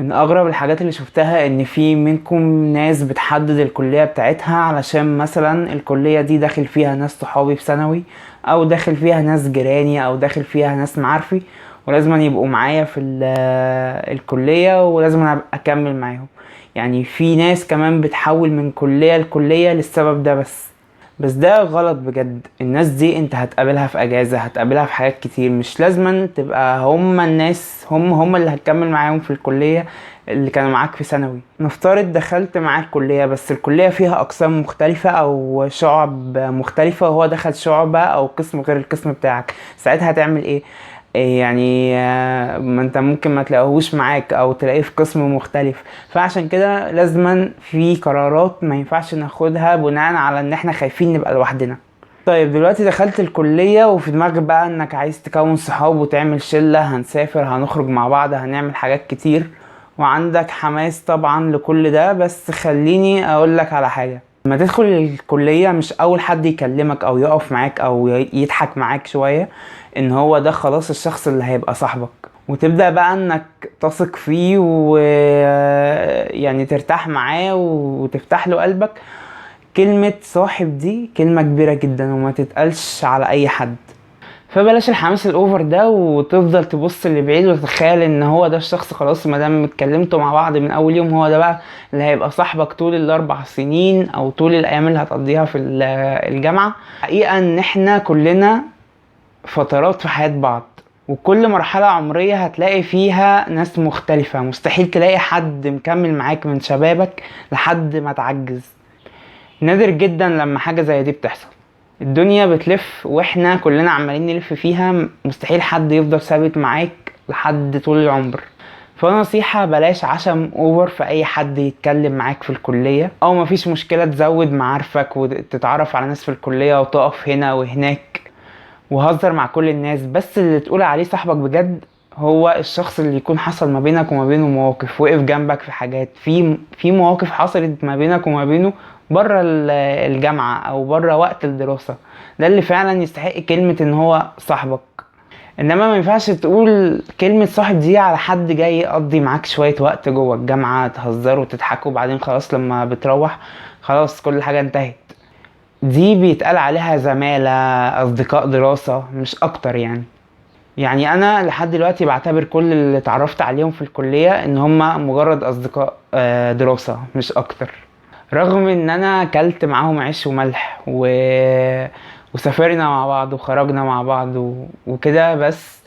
من اغرب الحاجات اللي شفتها ان في منكم ناس بتحدد الكلية بتاعتها علشان مثلا الكلية دي داخل فيها ناس صحابي في ثانوي، او داخل فيها ناس جيراني، او داخل فيها ناس معارفي، ولازم يبقوا معايا في الكلية، ولازم ابقى اكمل معاهم. يعني في ناس كمان بتحول من كلية لكلية للسبب ده بس ده غلط بجد. الناس دي انت هتقابلها في اجازة، هتقابلها في حاجات كتير، مش لازما تبقى هم الناس هم اللي هتكمل معاهم في الكلية اللي كانوا معاك في ثانوي. نفترض دخلت معاه الكلية بس الكلية فيها اقسام مختلفة او شعب مختلفة، وهو دخل شعبة او قسم غير القسم بتاعك، ساعتها هتعمل ايه؟ يعني ما انت ممكن ما تلاقيهوش معاك او تلاقيه في قسم مختلف. فعشان كده لازما في قرارات ما ينفعش ناخدها بناء على ان احنا خايفين نبقى لوحدنا. طيب دلوقتي دخلت الكلية وفي دماغك بقى انك عايز تكون صحاب وتعمل شلة، هنسافر، هنخرج مع بعض، هنعمل حاجات كتير، وعندك حماس طبعا لكل ده. بس خليني اقولك على حاجة: لما تدخل الكلية مش اول حد يكلمك او يقف معاك او يضحك معاك شوية ان هو ده خلاص الشخص اللي هيبقى صاحبك، وتبدأ بقى انك تثق فيه ويعني ترتاح معاه وتفتح له قلبك. كلمة صاحب دي كلمة كبيرة جدا وما تتقالش على اي حد. فبلاش الحماس الاوفر ده وتفضل تبص لبعيد وتتخيل ان هو ده الشخص خلاص ما دام اتكلمتوا مع بعض من اول يوم هو ده بقى اللي هيبقى صاحبك طول ال4 سنين او طول الايام اللي هتقضيها في الجامعة. حقيقة ان احنا كلنا فترات في حياة بعض، وكل مرحلة عمرية هتلاقي فيها ناس مختلفة. مستحيل تلاقي حد مكمل معاك من شبابك لحد ما تعجز. نادر جدا لما حاجة زي دي بتحصل. الدنيا بتلف واحنا كلنا عمالين نلف فيها، مستحيل حد يفضل ثابت معاك لحد طول العمر. فنصيحة: بلاش عشم اوفر في اي حد يتكلم معاك في الكلية، او مفيش مشكلة تزود معارفك وتتعرف على ناس في الكلية وتقف هنا وهناك وهزر مع كل الناس، بس اللي تقول عليه صاحبك بجد هو الشخص اللي يكون حصل ما بينك وما بينه مواقف، وقف جنبك في حاجات، في مواقف حصلت ما بينك وما بينه بره الجامعة او بره وقت الدراسة. ده اللي فعلا يستحق كلمة ان هو صاحبك. انما ما ينفعش تقول كلمة صاحب دي على حد جاي يقضي معاك شوية وقت جوه الجامعة، تهزروا وتضحكوا، وبعدين خلاص لما بتروح خلاص كل حاجة انتهت. دي بيتقال عليها زمالة، أصدقاء دراسة، مش أكتر يعني أنا لحد دلوقتي بعتبر كل اللي اتعرفت عليهم في الكلية إن هما مجرد أصدقاء دراسة مش أكتر. رغم إن أنا أكلت معاهم عيش وملح وسافرنا مع بعض وخرجنا مع بعض وكده، بس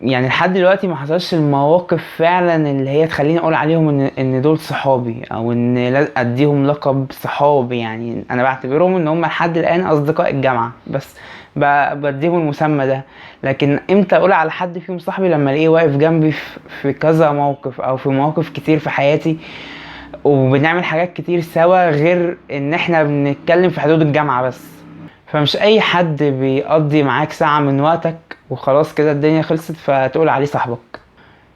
يعني لحد دلوقتي ما حصلش المواقف فعلا اللي هي تخليني اقول عليهم ان دول صحابي، او ان اديهم لقب صحابي. يعني انا بعتبرهم ان هم لحد الان اصدقاء الجامعة بس، بديهم المسمى ده. لكن امتى اقول على حد فيهم صاحبي؟ لما الاقيه واقف جنبي في كذا موقف او في مواقف كتير في حياتي، وبنعمل حاجات كتير سوا غير ان احنا بنتكلم في حدود الجامعة بس. فمش اي حد بيقضي معاك ساعة من وقتك وخلاص كده الدنيا خلصت فتقول عليه صاحبك.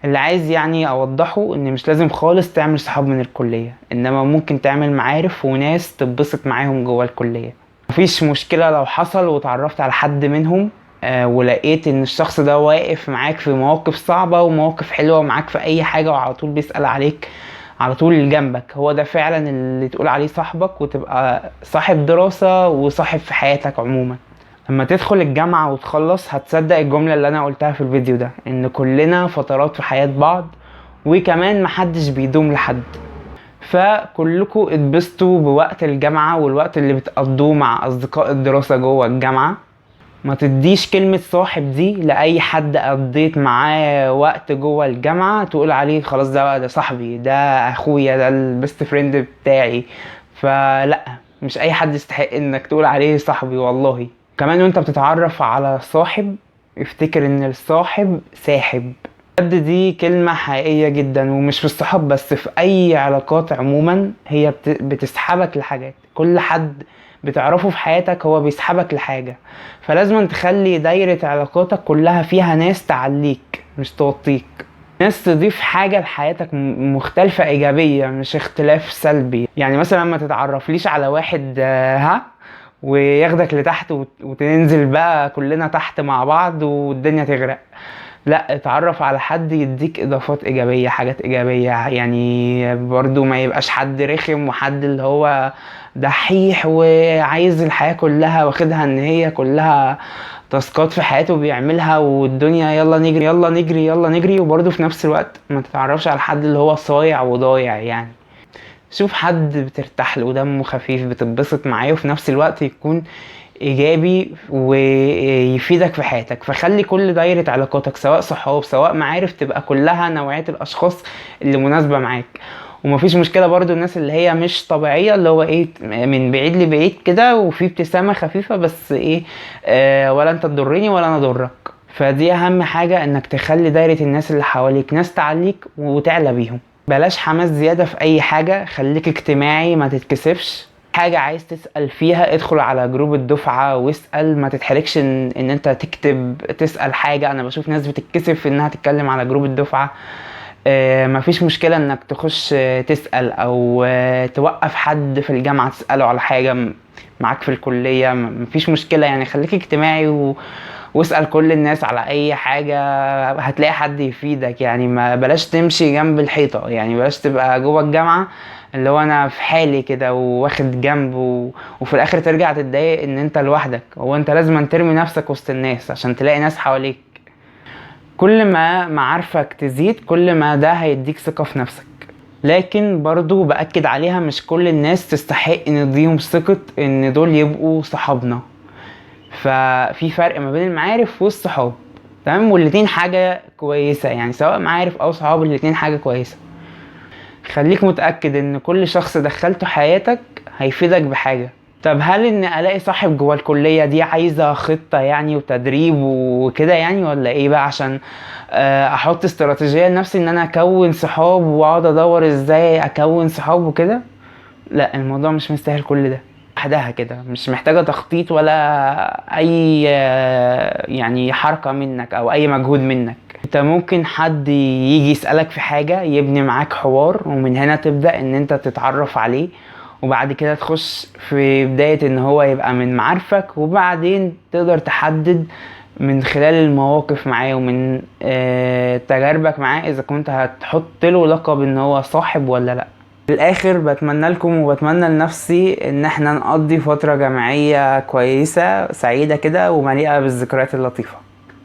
اللي عايز يعني اوضحه ان مش لازم خالص تعمل صحاب من الكلية، انما ممكن تعمل معارف وناس تتبسط معاهم جوه الكلية. مفيش مشكلة لو حصل وتعرفت على حد منهم ولقيت ان الشخص ده واقف معاك في مواقف صعبة ومواقف حلوة معاك في اي حاجة وعلى طول بيسأل عليك على طول جنبك، هو ده فعلا اللي تقول عليه صاحبك وتبقى صاحب دراسة وصاحب في حياتك عموما. لما تدخل الجامعة وتخلص هتصدق الجملة اللي انا قلتها في الفيديو ده، ان كلنا فترات في حياة بعض، وكمان محدش بيدوم لحد. فكلكم اتبسطوا بوقت الجامعة والوقت اللي بتقضوه مع اصدقاء الدراسة جوه الجامعة. ما تديش كلمة صاحب دي لأي حد قضيت معاه وقت جوه الجامعة تقول عليه خلاص ده بقى ده صاحبي، ده اخويا، ده البيست فريند بتاعي. فلا، مش اي حد يستحق انك تقول عليه صاحبي والله. كمان وانت بتتعرف على صاحب افتكر ان الصاحب ساحب. بجد دي كلمة حقيقية جدا، ومش في الصحاب بس، في اي علاقات عموما هي بتسحبك لحاجات. كل حد بتعرفه في حياتك هو بيسحبك لحاجة. فلازم تخلي دايرة علاقاتك كلها فيها ناس تعليك مش توطيك، ناس تضيف حاجة لحياتك مختلفة ايجابية مش اختلاف سلبي. يعني مثلا ما تتعرفليش على واحد وياخدك لتحت وتنزل بقى كلنا تحت مع بعض والدنيا تغرق. لا، اتعرف على حد يديك اضافات ايجابية، حاجات ايجابية يعني، برضو ما يبقاش حد رخم وحد اللي هو دحيح وعايز الحياة كلها واخدها ان هي كلها تاسكات في حياته بيعملها والدنيا يلا نجري يلا نجري يلا نجري، وبرضو في نفس الوقت ما تتعرفش على حد اللي هو صايع وضايع يعني. شوف حد بترتاح له ودمه خفيف بتتبسط معاه وفي نفس الوقت يكون ايجابي ويفيدك في حياتك. فخلي كل دايرة علاقاتك سواء صحاب سواء معارف تبقى كلها نوعية الاشخاص اللي مناسبة معاك. ومفيش مشكلة برضو الناس اللي هي مش طبيعية، اللي هو ايه من بعيد لبعيد كده وفي ابتسامة خفيفة بس ايه، ولا انت تضرني ولا انا اضرك. فدي اهم حاجة، انك تخلي دايرة الناس اللي حواليك ناس تعليك وتعلى بيهم. بلاش حماس زيادة في اي حاجة، خليك اجتماعي ما تتكسفش. حاجة عايز تسأل فيها ادخل على جروب الدفعة واسأل، ما تتحركش ان انت تكتب تسأل حاجة. انا بشوف ناس بتتكسف انها تتكلم على جروب الدفعة. مفيش مشكلة انك تخش تسأل او توقف حد في الجامعة تسأله على حاجة معاك في الكلية، مفيش مشكلة يعني. خليك اجتماعي واسأل كل الناس على اي حاجة، هتلاقي حد يفيدك يعني. ما بلاش تمشي جنب الحيطة يعني، بلاش تبقى جوه الجامعة اللي هو انا في حالي كده واخد جنب وفي الاخر ترجع تتضايق ان انت لوحدك. هو انت لازم ترمي نفسك وسط الناس عشان تلاقي ناس حواليك. كل ما معارفك تزيد كل ما ده هيديك ثقة في نفسك. لكن برضو بأكد عليها، مش كل الناس تستحق نديهم ثقة ان دول يبقوا صحابنا. ففي فرق ما بين المعارف والصحاب، تمام؟ والاتنين حاجة كويسة يعني، سواء معارف او صحاب الاتنين حاجة كويسة. خليك متأكد ان كل شخص دخلته حياتك هيفيدك بحاجة. طب هل ان الاقي صاحب جوه الكلية دي عايزة خطة يعني وتدريب وكده يعني، ولا ايه بقى؟ عشان احط استراتيجية لنفسي ان انا اكون صحاب واقعد ادور ازاي اكون صحاب وكده؟ لا، الموضوع مش مستاهل كل ده. لوحدها كده مش محتاجة تخطيط ولا اي يعني حركة منك او اي مجهود منك. انت ممكن حد يجي يسألك في حاجة يبني معاك حوار، ومن هنا تبدأ ان انت تتعرف عليه، وبعد كده تخش في بداية ان هو يبقى من معارفك، وبعدين تقدر تحدد من خلال المواقف معاه ومن تجاربك معاه اذا كنت هتحط له لقب ان هو صاحب ولا لا. في الاخر بتمنى لكم وبتمنى لنفسي ان احنا نقضي فترة جامعية كويسة سعيدة كده ومليئة بالذكريات اللطيفة.